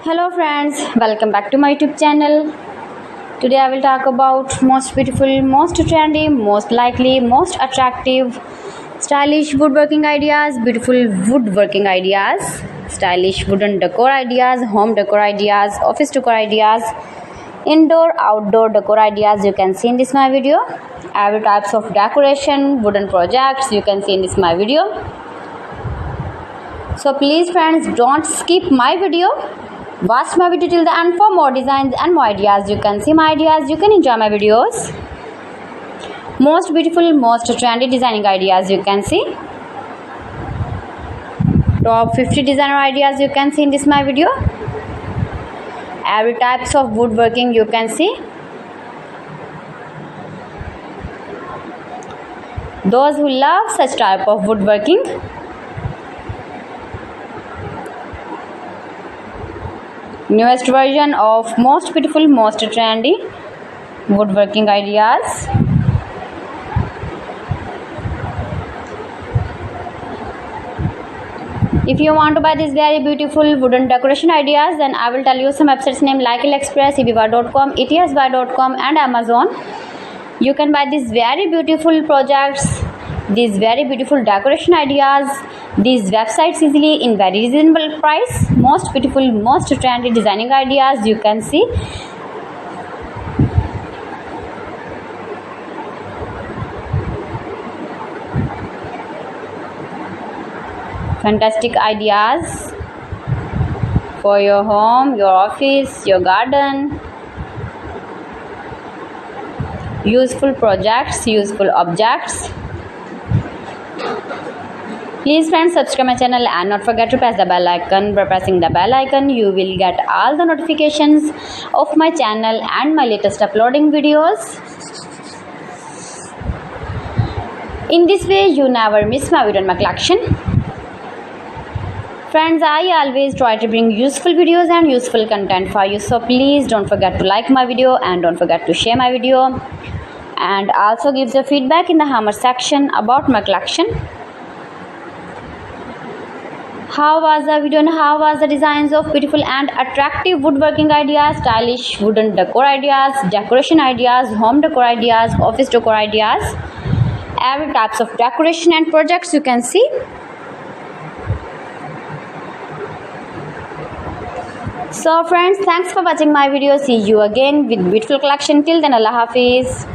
Hello friends, welcome back to my YouTube channel. Today I will talk about most beautiful, most trendy, most likely, most attractive, stylish woodworking ideas, beautiful woodworking ideas, stylish wooden decor ideas, home decor ideas, office decor ideas, indoor, outdoor decor ideas you can see in this my video. Every types of decoration, wooden projects you can see in this my video. So please friends, don't skip my video. Watch my video till the end for more designs and more ideas. You can see my ideas, you can enjoy my videos. Most beautiful, most trendy designing ideas you can see. Top 50 designer ideas you can see in this my video. Every types of woodworking you can see. Those who love such type of woodworking, newest version of most beautiful, most trendy woodworking ideas. If you want to buy these very beautiful wooden decoration ideas, then I will tell you some websites name like AliExpress, eBay.com, etsbuy.com and Amazon. You can buy these very beautiful projects, these very beautiful decoration ideas, these websites easily in very reasonable price. Most beautiful, most trendy designing ideas you can see. Fantastic ideas for your home, your office, your garden. Useful projects, useful objects. Please friends, subscribe my channel and not forget to press the bell icon. By pressing the bell icon, you will get all the notifications of my channel and my latest uploading videos. In this way, you never miss my video in my collection. Friends, I always try to bring useful videos and useful content for you. So please don't forget to like my video and don't forget to share my video. And also give your feedback in the comment section about my collection. How was the video and how was the designs of beautiful and attractive woodworking ideas, stylish wooden decor ideas, decoration ideas, home decor ideas, office decor ideas, every types of decoration and projects you can see. So friends, thanks for watching my video. See you again with beautiful collection. Till then, Allah Hafiz.